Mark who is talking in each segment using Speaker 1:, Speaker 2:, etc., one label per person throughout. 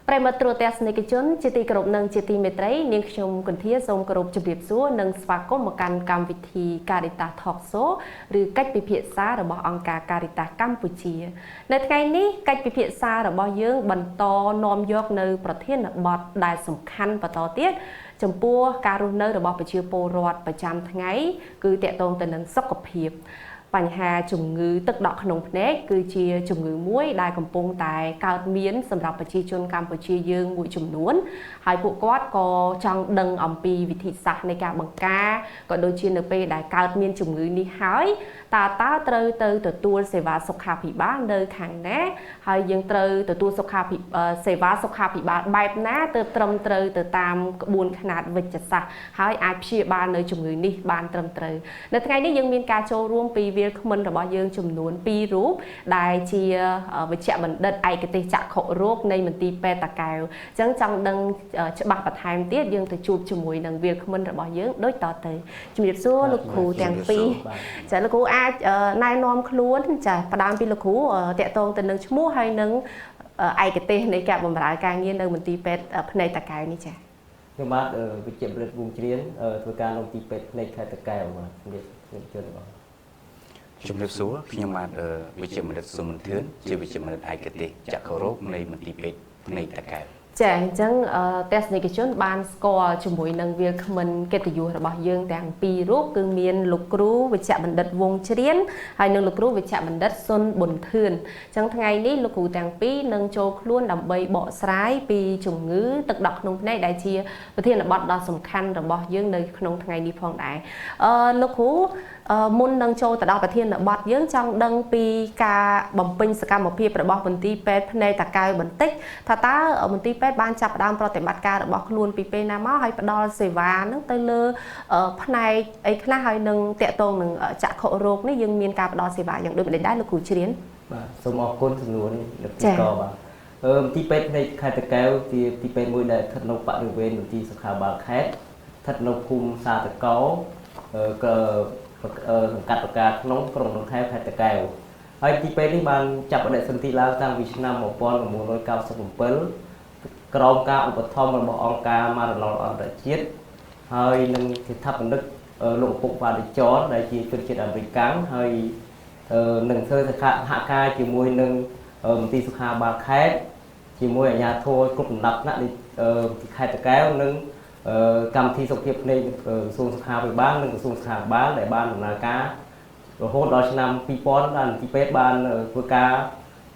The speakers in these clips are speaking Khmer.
Speaker 1: ប្រិមត្តទ្រទស្សនិកជនជាទីគោរពនិងជាទីមេត្រីនាងខ្ញុំកន្ធាសូមគោរពជម្រាបសួរនិងស្វាគមន៍មកកាន់កម្មវិធី Caritas Talk Show ឬកិច្ចពិភាក្សារបស់អង្គការ Caritas កម្ពុជានៅថ្ងៃនេះកិច្ចពិភាក្សារបស់យើងបន្តនាំយកនៅប្រធានបទដែលសំខាន់បន្តទៀតចំពោះការរស់នៅរបស់ប្រជាពលរដ្ឋប្រចាំថ្ងៃគឺតាក់ទងទៅនឹងសុខភាពបញ្ហាជំងឺទឹកដក់ក្នុងភ្នែកគឺជាជំងឺមួយដែលកំពុងតែកើតមានសម្រាប់ប្រជាជនកម្ពុជាយើងមួយចំនួនហើយពួកគាត់ក៏ចង់ដឹងអំពីវិធីសាស្ត្រនៃការបង្ការក៏ដូចជានៅពេលដែលកើតមានជំងឺនេះហើយតើត្រូវទៅទទួលសេវាសុខាភិបាលនៅខាងណាហើយយើងត្រូវទទួលសេវាសុខាភិបាលបែបណាទើបត្រឹមត្រូវទៅតាមក្បួនខ្នាតវិជ្ជសាស្ត្រហើយអាចព្យាបាលនៅជំងឺនេះបានត្រឹមត្រូវនៅថ្ងៃនេះយើងមានការចូលរួមពីវាគ្មិនរបស់យើងចំនួន2រូបដែលជាវិជ្ជបណ្ឌិតឯកទេសចក្ខុរោគនៃមន្ទីរពេទ្យតាកែវអញ្ចឹងចង់ដឹងច្បាស់បន្ថែមទៀតយើងទៅជួបជាមួយនឹងវាគ្មិនរបស់យើងដូចតទៅជំរាបសួរលោកគ្រូទាំងពីរចាលោកគ្រូអាចណែនាំខ្លួនចាផ្ដើមពីលោកគ្រូតាក់ទងទៅនឹងឈ្មោះហើយនឹងឯកទេសនៃការបម្រើការងារនៅមន្ទីរពេទ្យភ្នែកតាកែវនេះចា
Speaker 2: ខ្ញុំបាទវិជ្ជបណ្ឌិតវងជ្រៀនធ្វើការនៅមន្ទីរពេទ្យភ្នែកខេត្តតាកែវបាទជំរាបសួរបង
Speaker 3: ខ្ញុំបាទវិជ្ជបណ្ឌិតសុំនធឿនជាវិជ្ជបណ្ឌិតឯកទេសចក្ខុរោគនៃមន្ទីរពេទ្យភ្នែកតាកែវ
Speaker 1: ចាអញ្ចឹងទស្សនិកជនបានស្គាល់ជាមួយនឹងវាគ្មិនកិត្តិយសរបស់យើងទាំងពីររូបគឺមានលោកគ្រូវិជ្ជបណ្ឌិតវងជ្រៀនហើយនិងលោកគ្រូវិជ្ជបណ្ឌិតសុនប៊ុនធឿនអញ្ចឹងថ្ងៃនេះលោកគ្រូទាំងពីរនឹងចូលខ្លួនដើម្បីបកស្រាយពីជំងឺទឹកដក់ក្នុងភ្នែកដែលជាប្រធានបទដ៏សំខាន់របស់យើងនៅក្នុងថ្ងៃនេះផងដែរលោកគ្រូមុននឹងចូលទៅដល់ប្រធានបទយើងចង់ដឹងពីការបំពេញសកម្មភាពរបស់មន្ទីរពេទ្យភ្នែកតាកែវបន្តិចថាតើមន្ទីរពេទ្យបានចាប់ផ្ដើមប្រតិបត្តិការរបស់ខ្លួនពីពេលណាមកហើយផ្ដល់សេវានឹងទៅលើផ្នែកអីខ្លះហើយនឹងតាក់ទងនឹងចក្ខុរោគនេះយើងមានការផ្ដល់សេវាយ៉ាងដូចម្តេចដែរលោកគ្រូជ្រៀន
Speaker 2: បាទសូមអរគុណសំណួរនេះលោកទីកបាទមន្ទីរពេទ្យភ្នែកខេត្តតាកែវជាមន្ទីរពេទ្យមួយដែលស្ថិតនៅបរិវេណមន្ទីរសុខាភិបាលខេត្តស្ថិតនៅភូមិសាតកោសង្កាត់បកាក្នុងក្រុងដង្ហែខេត្តតាកែវហើយទីពេទ្យនេះបានចាប់បដិសន្ធិឡើងតាំងពីឆ្នាំ1997ក្រោមការឧបត្ថម្ភរបស់អង្គការម៉ារ៉ាឡុងអន្តរជាតិហើយនឹងស្ថាបនិកលោកឪពុកវ៉ាឌីចនដែលជាជនជាតិអាមេរិកហើយនឹងធ្វើសហការជាមួយនឹងមន្ទីរសុខាភិបាលខេត្តជាមួយអាជ្ញាធរគ្រប់ដំណាក់ថ្នាក់នៃខេត្តតាកែវនិងកម្មវិធីសុខភាពភ្នែកក្រសួងសុខាភិបាលនិងក្រសួងសុខាភិបាលដែលបានដំណើរការរហូតដល់ឆ្នាំ2000បានទីពេទ្យបានធ្វើការ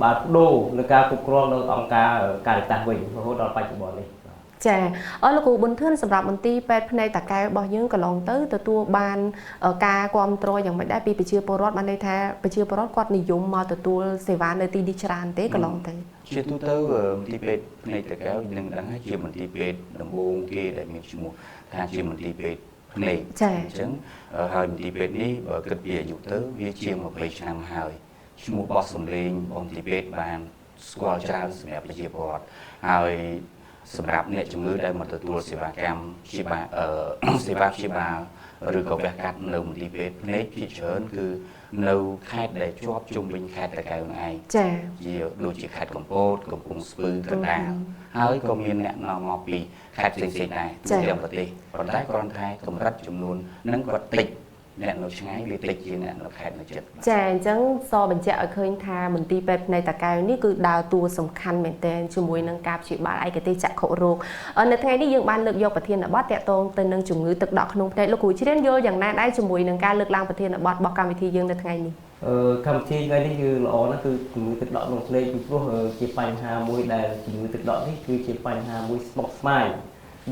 Speaker 2: បដូរនៅការគ្រប់គ្រងនៅអង្គការCaritasវិញរហូតដល់បច្ចុប្បន្ននេះ
Speaker 1: ចាលោកគ្រូប៊ុនធឿនសម្រាប់មន្ទីរពេទ្យភ្នែកតាកែវរបស់យើងកន្លងទៅទទួលបានការគ្រប់គ្រងយ៉ាងម៉េចដែរពីប្រជាពលរដ្ឋបានន័យថាប្រជាពលរដ្ឋគាត់និយមមកទទួលសេវានៅទីនេះច្រើនទេកន្លងទៅ
Speaker 3: ជាទូទៅមន្ទីរពេទ្យភ្នែកតាកែវនឹងដឹងថាជាមន្ទីរពេទ្យដំបូងគេដែលមានឈ្មោះថាជាមន្ទីរពេទ្យភ្នែកអញ្ចឹងហើយមន្ទីរពេទ្យនេះបើគិតពីអាយុទៅវាជាង20ឆ្នាំហើយឈ្មោះបោះសម្លេងមន្ទីរពេទ្យបានស្គាល់ច្រើនសម្រាប់ប្រជាពលរដ្ឋហើយសម្រាប់អ្នកជំងឺដែលមកទទួលសេវាកម្មសេវាព្យាបាលឬក៏វះកាត់នៅមន្ទីរពេទ្យភ្នែកភាគច្រើនគឺនៅខេត្តដែលជាប់ជុំវិញខេត្តតាកែវនឹងឯង
Speaker 1: ចា
Speaker 3: ជាដូចជាខេត្តកំពតកំពង់ស្ពឺកណ្ដាលហើយក៏មានអ្នកនាំមកពីខេត្តផ្សេងៗដែរទូទាំងប្រទេសប៉ុន្តែគ្រាន់តែកម្រិតចំនួននឹងគាត់តិចអ្នកនៅឆ្ងាយវាតិចជាអ្នកនៅខេត្តនៅជិត
Speaker 1: ចាអញ្ចឹងសបញ្ជាក់ឲ្យឃើញថាមន្ទីរពេទ្យភ្នែកតាកែវនេះគឺដើរតួសំខាន់មែនទែនជាមួយនឹងការព្យាបាលឯកទេសចក្ខុរោគនៅថ្ងៃនេះយើងបានលើកយកប្រធានបទតាក់ទងទៅនឹងជំងឺទឹកដក់ក្នុងភ្នែកលោកគ្រូជ្រៀនយល់យ៉ាងណាដែរជាមួយនឹងការលើកឡើងប្រធានបទរបស់កម្មវិធីយើងនៅថ្ងៃនេះ
Speaker 2: កម្មវិធីថ្ងៃនេះគឺល្អណាស់គឺជំងឺទឹកដក់ក្នុងភ្នែកពីព្រោះជាបញ្ហាមួយដែលជំងឺទឹកដក់នេះគឺជាបញ្ហាមួយស្មុគស្មាញ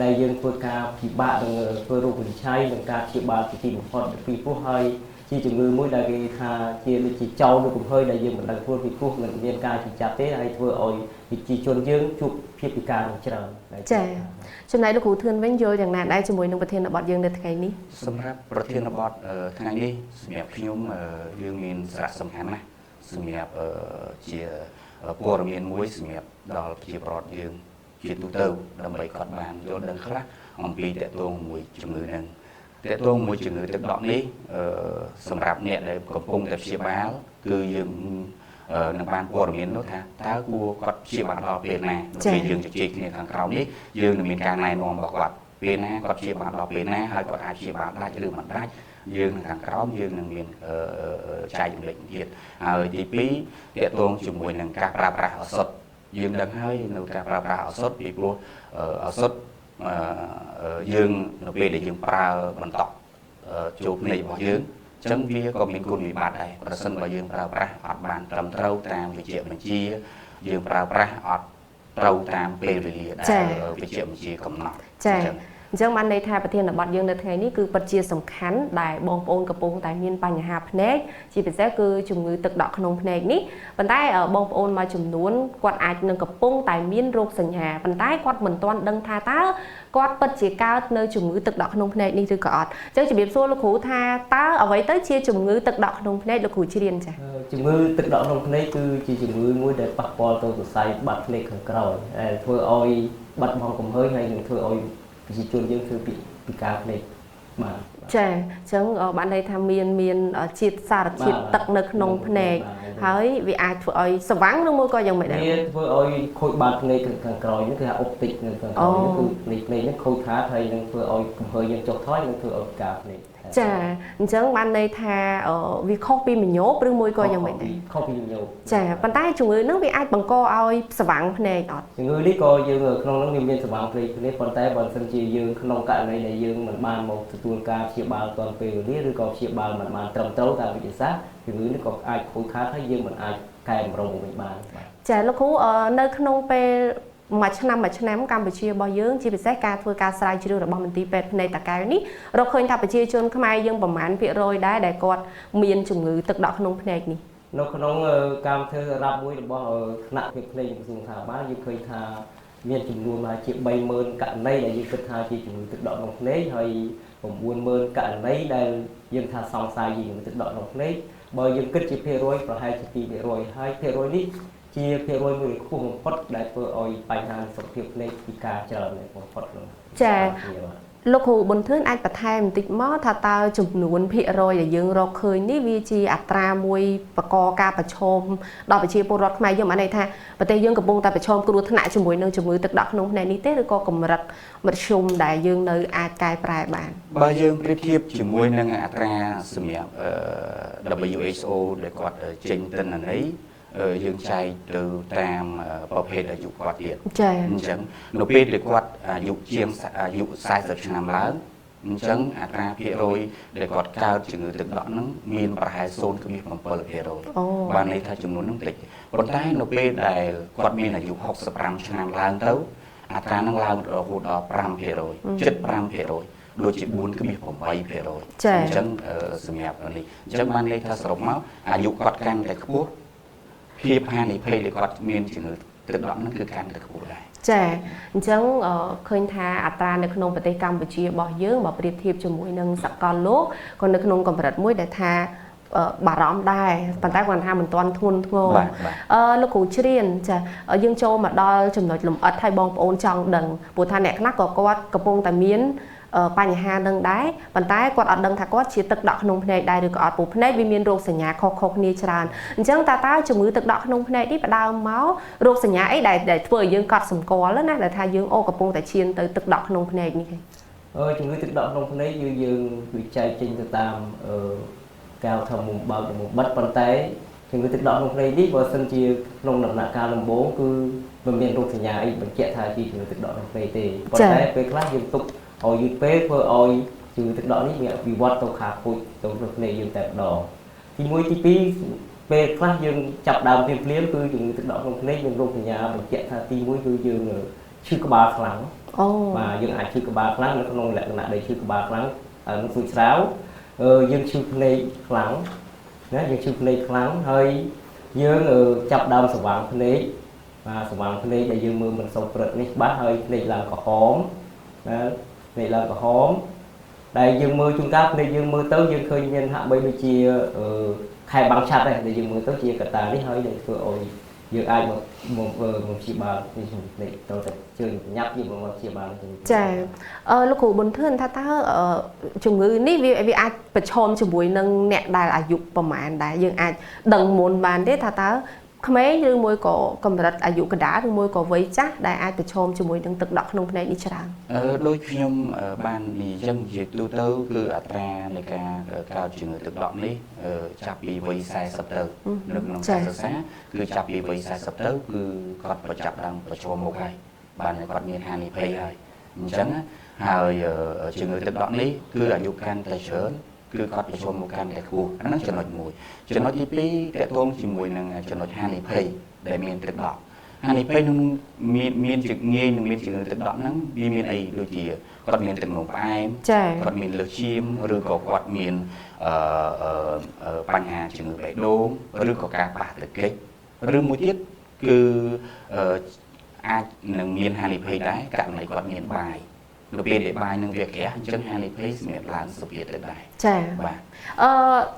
Speaker 2: ដែលយើងធ្វើការពិបាកនឹងធ្វើរោគវិនិច្ឆ័យនិងការព្យាបាលជាទីបំផុតពីព្រោះហើយជាជំងឺមួយដែលគេថាជាដូចជាចោលឬកំហើយដែលយើងមិនដឹងខ្លួនពីព្រោះមិនមានការជិះចាប់ទេហើយធ្វើឲ្យប្រជាជនយើងជួបភាពពិការច្រើន
Speaker 1: ចា៎ចំណែកលោកគ្រូធឿនវិញយល់យ៉ាងណាដែរជាមួយនឹងប្រធានបទយើងនៅថ្ងៃនេះ
Speaker 3: សម្រាប់ប្រធានបទថ្ងៃនេះសម្រាប់ខ្ញុំយើងមានសារៈសំខាន់ណាស់សម្រាប់ជាព័ត៌មានមួយសម្រាប់ដល់ប្រជាពលរដ្ឋយើងជាទូទៅដើម្បីគាត់បានយល់ដឹងខ្លះអំពីតកតងមួយជំងឺនឹងតកតងមួយជំងឺទឹកដក់នេះសម្រាប់អ្នកដែលកំពុងតែព្យាបាលគឺយើង នឹងបានព័ត៌មាននោះថាតើគួរគាត់ព្យាបាលដល់ពេលណាពេលយើងជជែកគ្នាខាងក្រោមនេះយើងនឹងមានការណែនាំរបស់គាត់ពេលណាគាត់ព្យាបាលដល់ពេលណាហើយគាត់អាចព្យាបាលដាច់ឬមិនដាច់យើងនឹងខាងក្រោមយើងនឹងមានចែកចម្លែកទៀតហើយទី2ទាក់ទងជាមួយនឹងការប្រើប្រាស់ឱសថយើងដឹងហើយនៅការប្រើប្រាស់ឱសថពីព្រោះឱសថយើងនៅពេលដែលយើងប្រើបន្តក់ចូលភ្នែករបស់យើងអញ្ចឹងវាក៏មានគុណវិបត្តិដែរប្រសិនបើយើងប្រើប្រាស់អត់បានត្រឹមត្រូវតាមវិជ្ជាបញ្ជាយើងប្រើប្រាស់អត់ត្រូវតាមពេលវេលាដែលវិជ្ជាបញ្ជាកំណត់
Speaker 1: ចាអញ្ចឹងបានន័យថាប្រធានបទយើងនៅថ្ងៃនេះគឺពិតជាសំខាន់ដែលបងប្អូនកំពុងតែមានបញ្ហាភ្នែកជាពិសេសគឺជំងឺទឹកដក់ក្នុងភ្នែកនេះប៉ុន្តែបងប្អូនមួយចំនួនគាត់អាចនឹងកំពុងតែមានរោគសញ្ញាប៉ុន្តែគាត់មិនទាន់ដឹងថាតើគាត់ពិតជាកើតនៅជំងឺទឹកដក់ក្នុងភ្នែកនេះឬក៏អត់អញ្ចឹងជំរាបសួរលោកគ្រូថាតើអ្វីទៅជាជំងឺទឹកដក់ក្នុងភ្នែកលោកគ្រូជ្រាបចា៎
Speaker 2: ជំងឺទឹកដក់ក្នុងភ្នែកគឺជាជំងឺមួយដែលប៉ះពាល់ទៅសរសៃបាត់ភ្នែកខាងក្រោយដែលធ្វើឲ្យបាត់បង់កំហើញហើយនឹងធ្វើឲ្យប្រជាជនយើងធ្វើពីការភ្នែកបាទ
Speaker 1: ចាអញ្ចឹងបានន័យថាមានជាតិសារធាតុទឹកនៅក្នុងភ្នែកហើយវាអាចធ្វើឲ្យស្វាំងឬមួយក៏យ៉ាងម៉េចដែរ
Speaker 2: វាធ្វើឲ្យខូចបាតភ្នែកខាងក្រោយនេះគឺថាអុបទិកនៅខាងក្រោយនេះគឺភ្នែកនេះខូចខាតហើយនឹងធ្វើឲ្យកំហើញយើងចុះថយនិងធ្វើឲ្យការភ្នែក
Speaker 1: ចាអញ្ចឹងបានន័យថាវាខុសពីមញោបឬមួយក៏យ៉ាងម៉េចដែរ
Speaker 2: ខុសពីមញោប
Speaker 1: ចាប៉ុន្តែជំងឺហ្នឹងវាអាចបង្កឲ្យស្វាំងភ្នែកអត់
Speaker 2: ជំងឺនេះក៏យើងក្នុងហ្នឹងមានស្វាំងភ្នែកប៉ុន្តែបើមិនជាយើងក្នុងករណីដែលយើងមិនបានមកទទួលការព្យាបាលទាន់ពេលវេលាឬក៏ព្យាបាលមិនបានត្រឹមត្រូវតាមវិទ្យាសាស្ត្រជំងឺនេះក៏អាចខូចខាតហើយយើងមិនអាចកែតម្រូវមកវិញបាន
Speaker 1: ចាលោកគ្រូនៅក្នុងពេលមួយឆ្នាំកម្ពុជារបស់យើងជាពិសេសការធ្វើការស្រាវជ្រាវរបស់មន្ទីរពេទ្យភ្នែកតាកែវនេះរកឃើញថាប្រជាជនខ្មែរយើងប្រមាណភាគរយដែរដែលគាត់មានជំងឺទឹកដក់ក្នុងភ្នែកនេះ
Speaker 2: នៅក្នុងការធ្វើរ៉ាប់មួយរបស់ថ្នាក់វិទ្យាភ្នែកក្រសួងថាបានយើងឃើញថាមានចំនួនមកជា 30,000 ករណីដែលយើងគិតថាជាជំងឺទឹកដក់ក្នុងភ្នែកហើយ 90,000 ករណីដែលយើងថាសង្ស័យជំងឺទឹកដក់ក្នុងភ្នែកបើយើងគិតជាភាគរយប្រហែលជា 2% ហើយភាគរយនេះជាភាគរយមួយខ្ពស់បំផុតដែលធ្វើឲ្យបញ្ហាសុខភាពភ្នែកពីការច្រើនបំផុតនោះ
Speaker 1: ចាលោកគ្រូប៊ុនធឿនអាចបន្ថែមបន្តិចមកថាតើចំនួនភាគរយដែលយើងរកឃើញនេះវាជាអត្រាមួយបកកការប្រឈមដល់ប្រជាពលរដ្ឋខ្មែរយើងបានន័យថាប្រទេសយើងកំពុងតែប្រឈមគ្រោះថ្នាក់ជាមួយនឹងជំងឺទឹកដក់ក្នុងភ្នែកនេះទេឬក៏កម្រិតមធ្យមដែលយើងនៅអាចកែប្រែបាន
Speaker 3: បើយើងប្រៀបធៀបជាមួយនឹងអត្រាសម្រាប់ WHO ដែលគាត់ចេញទិន្នន័យយើងចែកទៅតាមប្រភេទអាយុគាត់ទៀតអញ្ចឹងនៅពេលដែលគាត់អាយុជាងអាយុ40ឆ្នាំឡើងអញ្ចឹងអត្រាភាគរយដែលគាត់កើតជំងឺទឹកដក់ហ្នឹងមានប្រហែល 0.7% បានន័យថាចំនួនហ្នឹងតិចប៉ុន្តែនៅពេលដែលគាត់មានអាយុ65ឆ្នាំឡើងទៅអត្រាហ្នឹងឡើងរហូតដល់ 5% ជិត 5%ដូចជា 4.8% អញ្ចឹងសម្រាប់នេះអញ្ចឹងបានន័យថាសរុបមកអាយុគាត់កាន់តែខ្ពស់ភាពហានិភ័យដែលគាត់មានជំងឺទឹកដក់ហ្នឹងគឺកាន់តែខ្ពស់ដែរ
Speaker 1: ចាអញ្ចឹងឃើញថាអត្រានៅក្នុងប្រទេសកម្ពុជារបស់យើងបើប្រៀបធៀបជាមួយនឹងសកលលោកក៏នៅក្នុងកម្រិតមួយដែលថាបារម្ភដែរប៉ុន្តែគាត់ថាមិនទាន់ធ្ងន់ធ្ងរលោកគ្រូជ្រៀនចាយើងចូលមកដល់ចំណុចលម្អិតឲ្យបងប្អូនចង់ដឹងព្រោះថាអ្នកខ្លះក៏គាត់កំពុងតែមានបញ្ហានឹងដែរប៉ុន្តែគាត់អត់ដឹងថាគាត់ជាទឹកដក់ក្នុងភ្នែកដែរឬក៏អត់ព្រោះភ្នែកវាមានរោគសញ្ញាខុសៗគ្នាច្រើនអញ្ចឹងតើជំងឺទឹកដក់ក្នុងភ្នែកនេះផ្ដើមមករោគសញ្ញាអីដែលធ្វើឲ្យយើងកត់សម្គាល់ណាដែលថាយើងកំពុងតែឈានទៅទឹកដក់ក្នុងភ្នែកនេះ
Speaker 2: ជំងឺទឹកដក់ក្នុងភ្នែកយើងវិច័យចេញទៅតាមការធ្វើមុំបើកនិងមុំបិទប៉ុន្តែជំងឺទឹកដក់ក្នុងភ្នែកនេះបើសិនជាក្នុងដំណាក់កាលដំបូងគឺមិនមានរោគសញ្ញាអីបញ្ជាក់ថាជាជំងឺទឹកដក់ក្នុងភ្នែកទេប៉ុន្តែពេលខ្លះយើងទុកឲ្យយឺតពេលធ្វើឲ្យជំងឺទឹកដក់នេះវាវិវត្តទៅខាងពូជទៅក្នុងភ្នែកយើងតែម្ដងទី1ទី2ពេលខ្លះយើងចាប់ដើមភ្លាមគឺជំងឺទឹកដក់ក្នុងភ្នែកមានរោគសញ្ញាបញ្ជាក់ថាទី1គឺយើងឈឺក្បាលខ្លាំងបាទយើងអាចឈឺក្បាលខ្លាំងនៅក្នុងលក្ខណៈដែលឈឺក្បាលខ្លាំងនឹងសួយស្រាវយើងឈឺភ្នែកខ្លាំងណាយើងឈឺភ្នែកខ្លាំងហើយយើងចាប់ដើមស្វាងភ្នែកបាទស្វាងភ្នែកដែលយើងមើលមិនសូវព្រឹកនេះច្បាស់ហើយភ្នែកឡើងក្រហមណាភ្នែកឡើងក្រហមដែលយើងមើលជួនកាលភ្នែកយើងមើលទៅយើងឃើញមានហាក់បីដូចជាខែបាំងឆាត់ដែរដែលយើងមើលទៅជាកត្តានេះហើយនឹងធ្វើឲ្យ យើងអាចមកព្យាបាលនេះទៅតែជើងញ៉ាប់យើងមកព្យាបាល
Speaker 1: ចាលោកគ្រូប៊ុនធឿនថាតើជំងឺនេះវាអាចប្រឈមជាមួយនឹងអ្នកដែលអាយុប្រមាណដែរយើងអាចដឹងមុនបានទេថាតើក្មេងឬមួយក៏កម្រិតអាយុកណ្ដាលឬមួយក៏វ័យចាស់ដែលអាចប្រឈមជាមួយនឹងទឹកដក់ក្នុងភ្នែកនេះច្រើន
Speaker 3: ដូចខ្ញុំបាននិយាយចឹងនិយាយទូទៅគឺអត្រានៃការកើតជំងឺទឹកដក់នេះចាប់ពីវ័យ40ទៅនៅក្នុងការសិក្សាគឺចាប់ពីវ័យ40ទៅគឺគាត់ប្រចាំដើមប្រឈមមុខហើយបានគាត់មានហានិភ័យហើយអញ្ចឹងហើយជំងឺទឹកដក់នេះគឺអាយុកាន់តែច្រើនគឺគាត់ប្រឈមមុខកាន់តែខ្ពស់អាហ្នឹងចំណុចមួយចំណុចទី2តកតងជាមួយនឹងចំណុចហានិភ័យដែលមានទឹកដក់ហានិភ័យនឹងមានជំងឺនឹងមានជំងឺទឹកដក់ហ្នឹងវាមានអីដូចជាគាត់មានទឹកនោមផ្អែមគាត់មានលើសឈាមឬក៏គាត់មានបញ្ហាជំងឺបេះដូងឬក៏ការប៉ះទង្គិចឬមួយទៀតគឺអាចនឹងមានហានិភ័យដែរករណីគាត់មានបាយនៅពេលដែលបាយនឹងវាក្រាស់អញ្ចឹងហានិភ័យសម្រាប់ឡើងសុខភាពទៅដែរ
Speaker 1: ចា៎បាទ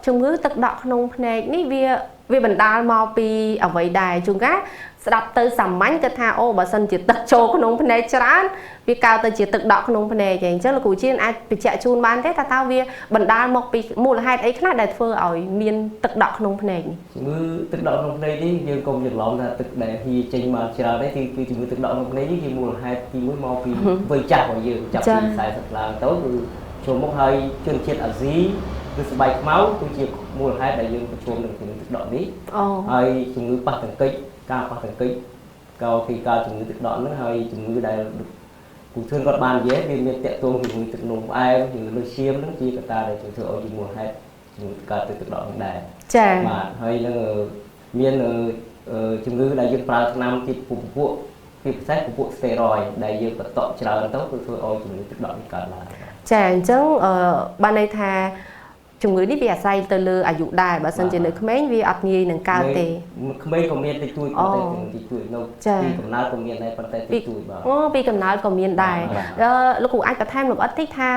Speaker 1: ជំងឺទឹកដក់ក្នុងភ្នែកនេះវាបណ្ដាលមកពីអ្វីដែរជួនកាលស្ដាប់ទៅសាមញ្ញគឺថាអូបើសិនជាទឹកចូលក្នុងភ្នែកច្រើនវាកើតទៅជាទឹកដក់ក្នុងភ្នែកអញ្ចឹងលោកគ្រូជាអាចបញ្ជាក់ជូនបានទេថាតើវាបណ្ដាលមកពីមូលហេតុអីខ្លះដែលធ្វើឲ្យមានទឹកដក់ក្នុងភ្នែកនេះ
Speaker 2: ជំងឺទឹកដក់ក្នុងភ្នែកនេះយើងកុំច្រឡំថាទឹកដែលហៀចេញមកច្រើនទេគឺជំងឺទឹកដក់ក្នុងភ្នែកនេះជាមូលហេតុទី1មកពីវ័យចាស់របស់យើងចាប់ពី40ឡើងទៅគឺចូលមកហើយជនជាតិអាស៊ីគឺស្បែកខ្មៅគឺជាមូលហេតុដែលយើងប្រឈមនឹងជំងឺទឹកដក់នេះហើយជំងឺប៉ះទង្គិចការប៉ះទង្គិចក៏ពីការជំងឺទឹកដក់ហ្នឹងហើយជំងឺដែលគូធឿនគាត់បាននិយាយវាមានតកតងជាមួយទឹកនោមផ្អែមជំងឺលើសឈាមហ្នឹងជាកត្តាដែលធ្វើឲ្យជាមូលហេតុជំងឺកើតទឹកដក់ហ្នឹងដែរ
Speaker 1: ចា៎
Speaker 2: បាទហើយនឹងមានជំងឺដែលយើងប្រើថ្នាំទីពពួកពីពិសេសពពួកស្តេរ៉ុយដែលយើងបន្តច្រើនទៅគឺធ្វើឲ្យជំងឺទឹកដក់នេះកើតឡើង
Speaker 1: ចាអញ្ចឹងបានន័យថាជំងឺនេះវាអាស្រ័យទៅលើអាយុដែរបើសិនជានៅក្មេងវាអត់ងាយនឹងកើតទេ
Speaker 2: ក្មេងក៏មានតិចតួចប៉ុន្តែតិចតួចនៅពីកំណើតក៏មានដែរប៉ុន្តែតិចតួចបាទ
Speaker 1: ពីកំណើតក៏មានដែរលោកគ្រូអាចបន្ថែមលម្អិតតិចថា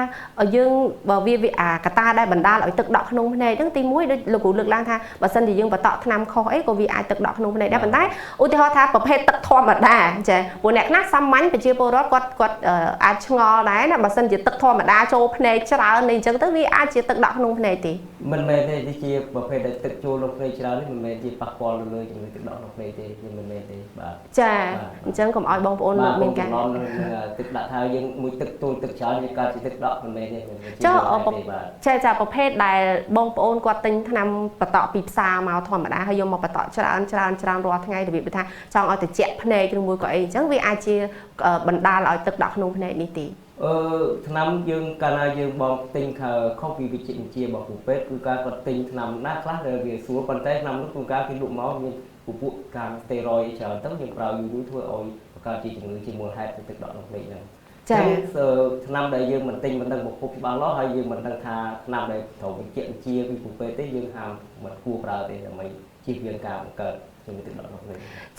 Speaker 1: យើងបើវាអាកត្តាដែលបណ្ដាលឲ្យទឹកដក់ក្នុងភ្នែកហ្នឹងទី1ដូចលោកគ្រូលើកឡើងថាបើសិនជាយើងបន្តក់ថ្នាំខុសអីក៏វាអាចទឹកដក់ក្នុងភ្នែកដែរប៉ុន្តែឧទាហរណ៍ថាប្រភេទទឹកធម្មតាចាព្រោះអ្នកខ្លះសាមញ្ញប្រជាពលរដ្ឋគាត់អាចឆ្ងល់ដែរណាបើសិនជាទឹកធម្មតាចូលភ្នែកច្រើននេះអញ្ចឹងទៅវាអាចជាទឹកដក់ក្នុងភ្នែកទេ
Speaker 2: មិនមែនទេនេះជាប្រភេទដែលទឹកចូលក្នុងភ្នែកច្រើននេះមិនមែនជាប៉ះពាល់លើជំងឺទឹកដក់ក្នុងភ្នែកទេវាមិនមែនទេបាទ
Speaker 1: ចាអញ្ចឹងកុំឲ្យបងប្អូនមានការ
Speaker 2: ទឹកដាក់ថាយើងមួយទឹកទូលទឹកច្រើនវាកើតជាទឹកដក់មិនមែនទេ
Speaker 1: ចាប្រភេទដែលបងប្អូនគាត់ទិញថ្នាំបន្តក់ពីផ្សារមកធម្មតាហើយយកមកបន្តក់ច្រើនរាល់ថ្ងៃរបៀបថាចង់ឲ្យត្រជាក់ភ្នែកឬមួយក៏អីអញ្ចឹងវាអាចជាបណ្ដាលឲ្យទឹកដក់ក្នុងភ្នែកនេះទេ
Speaker 2: ថ្នាំយើងកាលណាយើងបងទិញខុសពីវិជ្ជាបញ្ជារបស់គ្រូពេទ្យគឺការគាត់ទិញថ្នាំណាខ្លះដែលវាស្រួលប៉ុន្តែថ្នាំនោះគឺការគេលក់មកមានពួកការស្តេរ៉ុយច្រើនទៅយើងប្រើយូរធ្វើឲ្យបង្កើតជាជំងឺជាមូលហេតុទឹកដក់ក្នុងភ្នែកហ្នឹងចា៎ថ្នាំដែលយើងមិនទិញមិនដឹងប្រភពច្បាស់លាស់ហើយយើងមិនដឹងថាថ្នាំដែលត្រូវវិជ្ជាបញ្ជាពីគ្រូពេទ្យទេយើងហាមមិនគួរប្រើទេដើម្បីជៀសវាងការបង្កើត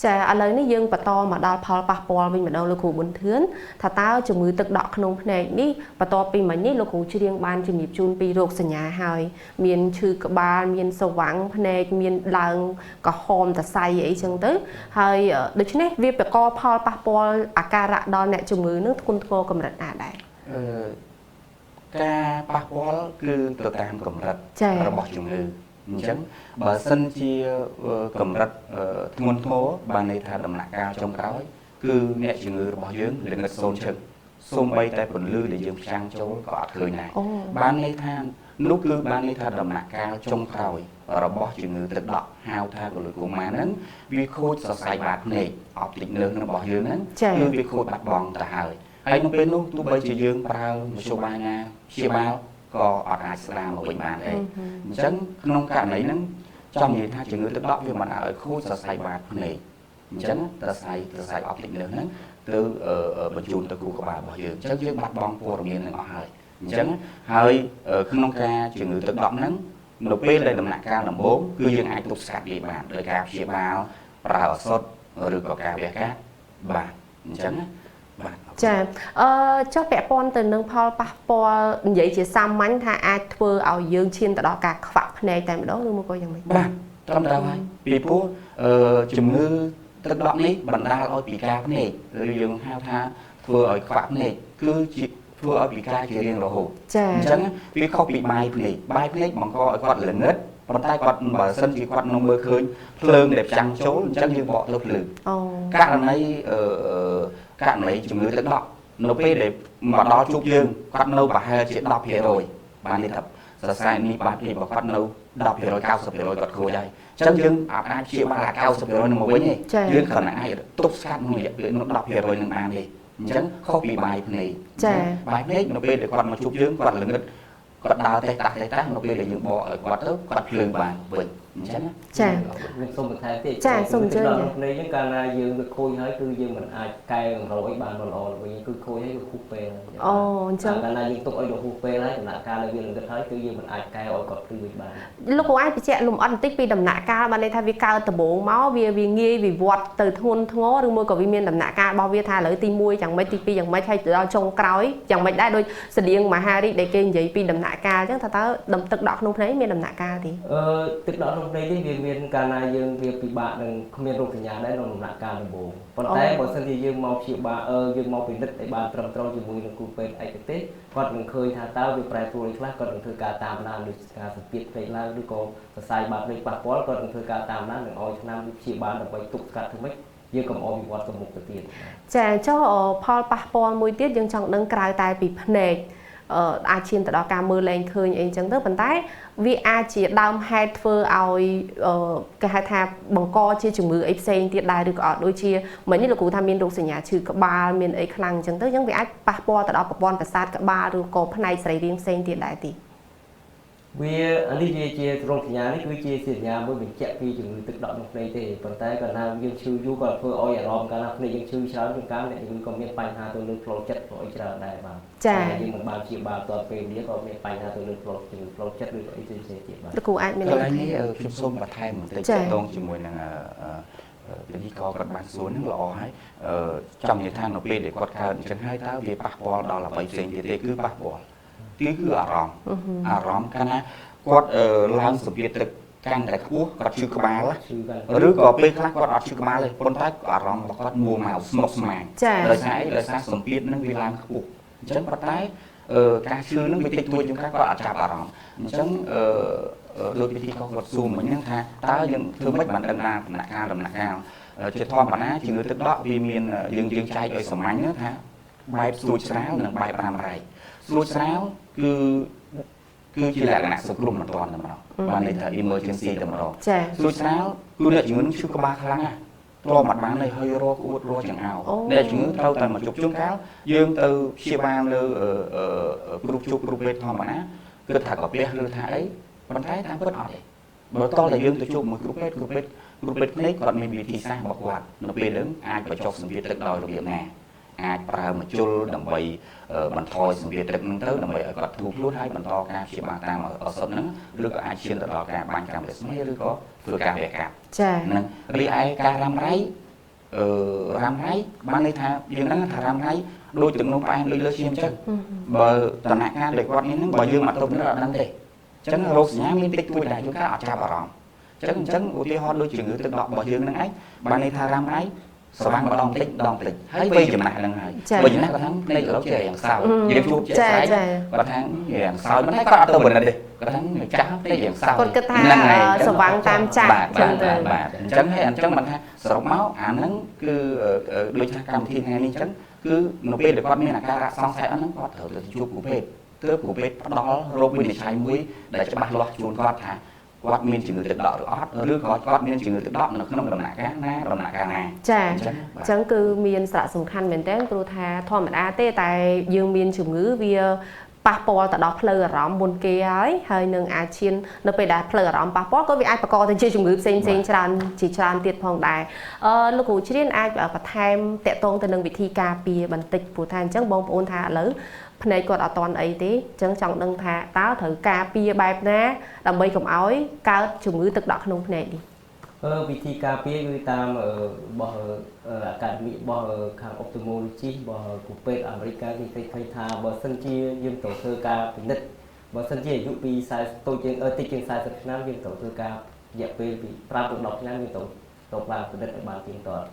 Speaker 1: ចាឥឡូវនេះយើងបន្តមកដល់ផលប៉ះពាល់វិញម្ដងលោកគ្រូប៊ុនធឿនថាតើជំងឺទឹកដក់ក្នុងភ្នែកនេះបន្ទាប់ពីមិញនេះលោកគ្រូច្រៀងបានជំរាបជូនពីរោគសញ្ញាហើយមានឈឺក្បាលមានស្វាំងភ្នែកមានឡើងក្រហមសរសៃអីចឹងទៅហើយដូច្នេះវាបង្កផលប៉ះពាល់អាការៈដល់អ្នកជំងឺនឹងធ្ងន់ធ្ងរកម្រិតណាដែរ
Speaker 3: ការប៉ះពាល់គឺទៅតាមកម្រិតរបស់ជំងឺអញ្ចឹងបើសិនជាកម្រិតធ្ងន់ធ្ងរបានន័យថាដំណាក់កាលចុងក្រោយគឺអ្នកជំងឺរបស់យើងល្ងិតសូន្យឈឹកសូម្បីតែពន្លឺដែលយើងផ្ចាំងចូលក៏អត់ឃើញដែរបានន័យថានោះគឺបានន័យថាដំណាក់កាលចុងក្រោយរបស់ជំងឺទឹកដក់ហៅថាកលុយកុមារហ្នឹងវាខូចសរសៃបាតភ្នែកអប់តិចនើសរបស់យើងហ្នឹងគឺវាខូចបាត់បង់ទៅហើយនៅពេលនោះទោះបីជាយើងប្រើមធ្យោបាយណាព្យាបាលក៏អត់អាចស្ដារមកវិញបានដែរអញ្ចឹងក្នុងករណីហ្នឹងចង់និយាយថាជំងឺទឹកដក់វាមិនអាចឲ្យខូចសរសៃបាតភ្នែកអញ្ចឹងសរសៃអប់តិចនើសហ្នឹងទៅបញ្ជូនទៅគូក្បាលរបស់យើងអញ្ចឹងយើងបាត់បង់ព័ត៌មាននឹងអស់ហើយអញ្ចឹងហើយក្នុងការជំងឺទឹកដក់ហ្នឹងនៅពេលដែលដំណាក់កាលដំបូងគឺយើងអាចទប់ស្កាត់វាបានដោយការព្យាបាលប្រើឱសថឬក៏ការវះកាត់បាទអញ្ចឹង
Speaker 1: ចាចុះពាក់ព័ន្ធទៅនឹងផលប៉ះពាល់និយាយជាសាមញ្ញថាអាចធ្វើឲ្យយើងឈានទៅដល់ការខ្វាក់ភ្នែកតែម្ដងឬមួយក៏យ៉ាងម៉េច
Speaker 3: បាទត្រឹមត្រូវហើយពីព្រោះជំងឺ ទឹកដក់នេះបណ្ដាលឲ្យពិការភ្នែកឬយើងហៅថាធ្វើឲ្យខ្វាក់ភ្នែកគឺជាធ្វើឲ្យពិការជារៀងរហូតអញ្ចឹងវាខុសពីបាយភ្នែកបង្កឲ្យគាត់ល្ងឹតប៉ុន្តែគាត់បើសិនជាគាត់នឹងមើលឃើញភ្លើងដែលចាំងចូលអញ្ចឹងយើងបកទៅភ្លើងករណីជំងឺទឹកដក់នៅពេលដែលមកដល់ជួបយើងគាត់នៅប្រហែលជា 10% បាននេះថាសរសៃនេះបាទនេះបើគាត់នៅ 10% 90% គាត់ខូចហើយអញ្ចឹងយើងអាចព្យាបាល 90% នឹងមកវិញទេយើងគ្រាន់តែអាចទប់ស្កាត់ក្នុងរយៈពេល 10% នឹងបានទេអញ្ចឹងខុសពីបាយភ្នែកបាយភ្នែកនៅពេលដែលគាត់មកជួបយើងគាត់ល្ងឹតគាត់ដើរតេះតាស់នៅពេលដែលយើងបកឲ្យគាត់ទៅគាត់ភ្លឺបានវិញអញ្ចឹង
Speaker 1: ចា
Speaker 2: ខ្ញុំសូមបន្ថែមទៀត
Speaker 1: ចាសូមអញ្ជើញ
Speaker 2: ភ្នែកហ្នឹងកាលណាយើងវាខូចហើយគឺយើងមិនអាចកែកម្រោយបានល្អវិញគឺខូចហើយវាខុសពេល
Speaker 1: អូអញ្ចឹង
Speaker 2: កាលណាយើងទុកឲ្យរហូតពេលហើយដំណាក់កាលដែលវាល្ងឹតហើយគឺយើងមិនអាចកែឲ្យគាត់ភ្លឺវិញបាន
Speaker 1: លោកគ្រូអាចបញ្ជាក់លំអិតបន្តិចពីដំណាក់កាលបានន័យថាវាកើតដំបូងមកវាងាយវិវត្តទៅធ្ងន់ធ្ងរឬមួយក៏វាមានដំណាក់កាលរបស់វាថាឥឡូវទី1យ៉ាងម៉េចទី2យ៉ាងម៉េចហើយដល់ចុងក្រោយយ៉ាងម៉េចដែរដូចស្តៀងមហារីកដែលគេនិយាយពីដំណាក់កាលអញ្ចឹងថាតើទឹកដក់ក្នុងភ្នែកមានដំណាក់កាលទេ
Speaker 2: ទឹកដក់ក្នុងភ្នែកនេះវាមានកាលណាយើងវាពិបាកនឹងគ្មានរោគសញ្ញាដែរក្នុងដំណាក់កាលដំបូងប៉ុន្តែបើសិនជាយើងមកព្យាបាលយើងមកពិនិត្យឲ្យបានត្រឹមត្រូវជាមួយនឹងគ្រូពេទ្យឯកទេសគាត់នឹងឃើញថាតើវាប្រែប្រួលខ្លះគាត់នឹងធ្វើការតាមដានដូចការសម្ពាធភ្នែកឡើងឬក៏សរសៃបាតភ្នែកប៉ះពាល់គាត់នឹងធ្វើការតាមដាននឹងឲ្យថ្នាំព្យាបាលដើម្បីទប់ស្កាត់ធ្វើម៉េចយើងកុំឲ្យវិវត្តទៅមុខទៅទៀត
Speaker 1: ចាចុះផលប៉ះពាល់មួយទៀតយើងចង់ដឹងក្រៅតែពីភ្នែកអាចឈានទៅដល់ការមើលលែងឃើញអីចឹងទៅប៉ុន្តែវាអាចជាដើមហេតុធ្វើឲ្យគេហៅថាបង្កជាជំងឺអីផ្សេងទៀតដែរឬក៏អត់ដូចជាមិញនេះលោកគ្រូថាមានរោគសញ្ញាឈឺក្បាលមានអីខ្លាំងចឹងទៅយើងវាអាចប៉ះពាល់ទៅដល់ប្រព័ន្ធប្រសាទក្បាលឬក៏ផ្នែកសរីរាង្គផ្សេងទៀតដែរទី
Speaker 2: វានេះវាជារោគសញ្ញានេះគឺជាសញ្ញាមួយបញ្ជាក់ពីជំងឺទឹកដក់ក្នុងភ្នែកទេប៉ុន្តែកាលណាយើងឈឺយូរក៏ធ្វើឲ្យអារម្មណ៍កាលណាភ្នែកយើងឈឺច្រើនជាងកាលអ្នកយើងក៏មានបញ្ហាទៅលើផ្លូវចិត្តក៏អីច្រើនដែរបាទ
Speaker 1: ចា
Speaker 2: យើងមិនបានព្យាបាលតពេលវេលាក៏មានបញ្ហាទៅលើផ្លូវចិត្តឬក៏អីផ្សេងទៀតបាទ
Speaker 1: លោកគ្រូអាចមាន
Speaker 3: កន្លែងនេះខ្ញុំសូមបន្ថែមបន្តិចតងជាមួយនឹងវិធីក៏គាត់បានសួរហ្នឹងល្អហើយចង់និយាយថានៅពេលដែលគាត់កើតអញ្ចឹងហើយតើវាប៉ះពាល់ដល់អ្វីផ្សេងទៀតទេគឺប៉ះពាល់គឺអារម្មណ៍កាលណាគាត់ឡើងសម្ពាធទឹកកាន់តែខ្ពស់គាត់ឈឺក្បាលឬក៏ពេលខ្លះគាត់អត់ឈឺក្បាលទេប៉ុន្តែអារម្មណ៍របស់គាត់មួម៉ៅស្មុគស្មាញដោយសារសម្ពាធនឹងវាឡើងខ្ពស់អញ្ចឹងប៉ុន្តែការឈឺនឹងវាតិចតួចជាងគាត់អត់ចាប់អារម្មណ៍អញ្ចឹងដោយវិធីគាត់សួរមិញហ្នឹងថាតើយើងធ្វើម៉េចបានដឹងថាដំណាក់កាលជាធម្មតាជំងឺទឹកដក់វាមានយើងចែកឲ្យសាមញ្ញថាបែបស្រួចស្រាលនិងបែបរ៉ាំរ៉ៃស្រួចស្រាលគឺជាលក្ខណៈសង្គ្រោះបន្ទាន់តែម្ដងបានន័យថា emergency តែម្ដងស្រួចស្រាលគឺអ្នកជំងឺនឹងឈឺក្បាលខ្លាំងណាស់ទ្រាំអត់បានទេហើយរកអួតរកចង្អោរអ្នកជំងឺត្រូវតែមកជប់ជួនកាលយើងទៅព្យាបាលលើគ្រូពេទ្យធម្មតាគឺថាកាពះឬថាអីប៉ុន្តែតាមពិតអត់ទេបើតោះតែយើងទៅជួបមួយគ្រូពេទ្យភ្នែកគាត់មានវិធីសាស្ត្ររបស់គាត់នៅពេលហ្នឹងអាចបញ្ចុះសម្ពាធទឹកដោយរបៀបណាអាចប្រើមជុលដើម្បីបន្ថយសម្ពាធទឹកហ្នឹងទៅដើម្បីឲ្យគាត់ធូរខ្លួនហើយបន្តការព្យាបាលតាមឱសថហ្នឹងឬក៏អាចឈានទៅដល់ការបាញ់កាំរស្មីឬក៏ធ្វើការវះកាត់ហ្នឹងរីឯការរ៉ាំរ៉ៃបានន័យថាយើងដឹងថារ៉ាំរ៉ៃដូចទឹកនោមផ្អែមលើឈាមអញ្ចឹងបើដំណាក់កាលដែលគាត់នេះហ្នឹងបើយើងមកទុកនេះអត់ដឹងទេអញ្ចឹងរោគសញ្ញាមានតិចតួចដែរជួនកាលអត់ចាប់អារម្មណ៍អញ្ចឹងឧទាហរណ៍ដូចជំងឺទឹកដក់របស់យើងហ្នឹងឯងបានន័យថារ៉ាំរ៉ៃស្វាំងម្ដងតិចហើយវ័យចំណាស់ហ្នឹងហើយវ័យចំណាស់គាត់ថាភ្នែកលោកជាយ៉ាងសោយយើងជួបជាស្អែកគាត់ថាយ៉ាងសោយមិនតែគាត់អត់ទៅបណ្ឌិតទេគាត់ថាចាស់ភ្នែកយ៉ាងសោយ
Speaker 1: គាត់គិតថាស្វាំងតាមចាស់
Speaker 3: អញ្ចឹងទៅបាទអញ្ចឹងមិនថាសរុបមកអាហ្នឹងគឺដូចថាកម្មវិធីថ្ងៃនេះអញ្ចឹងគឺនៅពេលដែលគាត់មានអាការៈសង្ស័យអត់ហ្នឹងគាត់ត្រូវទៅជួបគ្រូពេទ្យទើបគ្រូពេទ្យផ្ដល់រោគវិនិច្ឆ័យមួយដែលច្បាស់លាស់ជូនគាត់ថាគាត់មានជំងឺទឹកដក់ឬអត់ឬក៏គាត់មានជំងឺទឹកដក់នៅក្នុងដំណាក់កាលណា
Speaker 1: ចាអញ្ចឹងគឺមានសារៈសំខាន់មែនទែនព្រោះថាធម្មតាទេតែយើងមានជំងឺវាប៉ះពាល់ទៅដល់ផ្លូវអារម្មណ៍មុនគេហើយនឹងអាចឈាននៅពេលដែលផ្លូវអារម្មណ៍ប៉ះពាល់ក៏វាអាចបង្កទៅជាជំងឺផ្សេងច្រើនទៀតផងដែរលោកគ្រូជ្រៀនអាចបន្ថែមតកតងទៅនឹងវិធីការពារបន្តិចព្រោះថាអញ្ចឹងបងប្អូនថាឥឡូវភ្នែកគាត់អត់តន់អីទេអញ្ចឹងចង់ដឹងថាតើត្រូវការពារបែបណាដើម្បីកុំឲ្យកើតជំងឺទឹកដក់ក្នុងភ្នែកនេះ
Speaker 2: វិធីការពារគឺតាមរបស់អាកាដមីរបស់ខាង Ophthalmology របស់គ្រូពេទ្យអាមេរិកគេឃើញថាបើសិនជាយើងត្រូវធ្វើការពិនិត្យបើសិនជាអាយុពី40តិចជាង40ឆ្នាំយើងត្រូវធ្វើការរយៈពេលពី5 ទៅ 10 ឆ្នាំយើងត្រូវ តបឡើងពិនិត្យឲ្យបានទៀងទាត់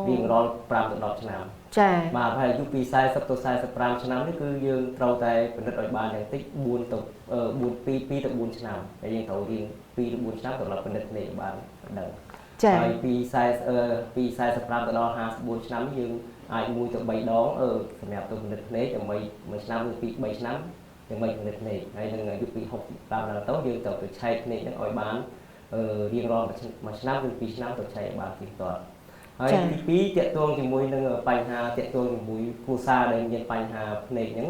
Speaker 2: រៀងរាល់5 ទៅ 10 ឆ្នាំ
Speaker 1: ចា
Speaker 2: បាទហើយយុគពី40 ទៅ 45 ឆ្នាំនេះគឺយើងត្រូវតែពិនិត្យឲ្យបានយ៉ាងតិច4 ទៅ 2 ទៅ 4 ឆ្នាំហើយយើងត្រូវរៀង2 ទៅ 4 ឆ្នាំសម្រាប់ពិនិត្យភ្នែកឲ្យបានដឹងហើយពី45 ទៅដល់ 54 ឆ្នាំនេះយើងអាច1 ទៅ 3 ដងសម្រាប់ទៅពិនិត្យភ្នែកដើម្បី1 ឆ្នាំឬ 2 3 ឆ្នាំដើម្បីពិនិត្យភ្នែកហើយនឹងយុគពី65ដល់ទៅយើងត្រូវទៅឆែកភ្នែកហ្នឹងឲ្យបានរៀងរាល់1 ឆ្នាំឬ 2 ឆ្នាំទៅឆែកឲ្យបានទៀងទាត់ហើយទី2តាក់ទងជាមួយនឹងបញ្ហាតាក់ទងជាមួយគ្រួសារដែលមានបញ្ហាភ្នែកហ្នឹង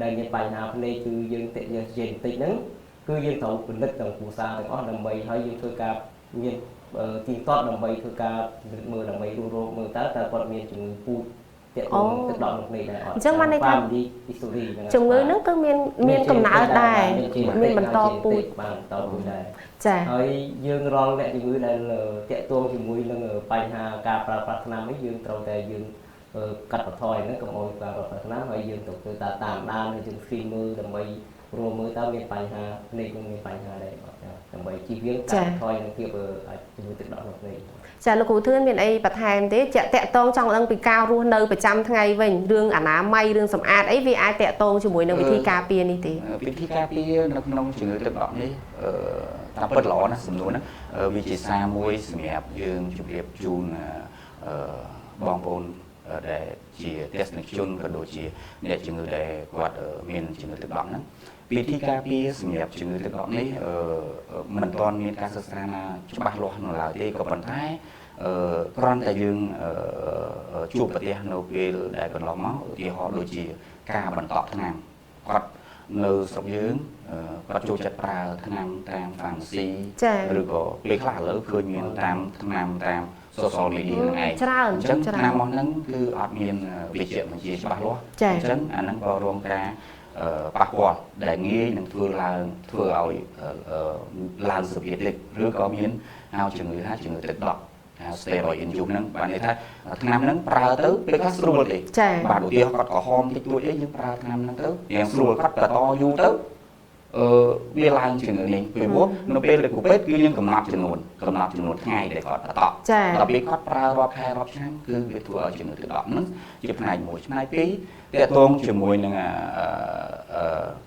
Speaker 2: ដែលមានបញ្ហាភ្នែកគឺយើងតិចយើងជេនតិចហ្នឹងគឺយើងត្រូវពិនិត្យទាំងគ្រួសារទាំងអស់ដើម្បីឲ្យយើងធ្វើការមានទៀងទាត់ដើម្បីធ្វើការមើលដើម្បីរស់រោគមើលតើគាត់មានជំងឺពូជតាក់ទងទឹកដក់ក្នុងភ្នែកដែរអត់
Speaker 1: អញ្ចឹងបានន័យថាជំងឺហ្នឹងគឺមានកំណើតដែរមានបន្តពូជ
Speaker 2: បានបន្តពូជដែរ
Speaker 1: ចា
Speaker 2: ហើយយើងរាល់អ្នកជំងឺដែលតាក់ទងជាមួយនឹងបញ្ហាការប្រើប្រាស់ថ្នាំនេះយើងត្រូវតែយើងកាត់បន្ថយហ្នឹងកុំឲ្យប្រើប្រាស់ថ្នាំហើយយើងត្រូវធ្វើតាមដានហើយយើងស្គ្រីនមើលដើម្បីរួមមើលតើមានបញ្ហាភ្នែកនឹងមានបញ្ហាដែរអត់ដើម្បីជៀសវាងការបន្ថយនឹងភាពជំងឺទឹកដក់ក្នុងភ្នែក
Speaker 1: ចាលោកគ្រូធឿនមានអីបន្ថែមទេតាក់ទងចង់ដឹងពីការរស់នៅប្រចាំថ្ងៃវិញរឿងអនាម័យរឿងសម្អាតអីវាអាចតាក់ទងជាមួយនឹងវិធីការពារនេះទេ
Speaker 3: វិធីការពារនៅក្នុងជំងឺទឹកដក់នេះតាមពិតល្អណាស់សំណួរហ្នឹងវាជាសារមួយសម្រាប់យើងជម្រាបជូនបងប្អូនដែលជាទស្សនិកជនក៏ដូចជាអ្នកជំងឺដែលគាត់មានជំងឺទឹកដក់ហ្នឹងវិធីការពារសម្រាប់ជំងឺទឹកដក់នេះមិនទាន់មានការសិក្សាណាច្បាស់លាស់នៅឡើយទេក៏ប៉ុន្តែគ្រាន់តែយើងជួបប្រទះនៅពេលដែលកន្លងមកឧទាហរណ៍ដូចជាការបន្តថ្នាំគាត់នៅស្រុកយើងគាត់ចូលចិត្តប្រើថ្នាំតាមហ្វាម៉ាស៊ីឬក៏ពេលខ្លះឥឡូវឃើញមានតាមថ្នាំតាម social media ហ្នឹងឯង
Speaker 1: ច្រើន
Speaker 3: អញ្ចឹងថ្នាំរបស់ហ្នឹងគឺអត់មានវិជ្ជាបញ្ជាច្បាស់លាស់អញ្ចឹងអាហ្នឹងក៏រងការប៉ះពាល់ដែលងាយនឹងធ្វើឲ្យឡើងសភាពលេខឬក៏មានហៅជំងឺថាជំងឺទឹកដក់ហៅ steroid induced ហ្នឹងបានន័យថាថ្នាំហ្នឹងប្រើទៅពេលខ្លះស្រួលទេបាទឧទាហរណ៍គាត់ក្រហមតិចតួចអីយើងប្រើថ្នាំហ្នឹងទៅយ៉ាងស្រួលគាត់បន្តយូរទៅវាឡើងជំងឺនេះពីព្រោះនៅពេលដែលគ្រូពេទ្យគឺយើងកំណត់ចំនួនថ្ងៃដែលគាត់បន្តដល់ពេលគាត់ប្រើរាប់ខែរាប់ឆ្នាំគឺវាធ្វើឲ្យជំងឺទឹកដក់ហ្នឹងជាផ្នែកមួយផ្នែកពីរទាក់ទងជាមួយនឹង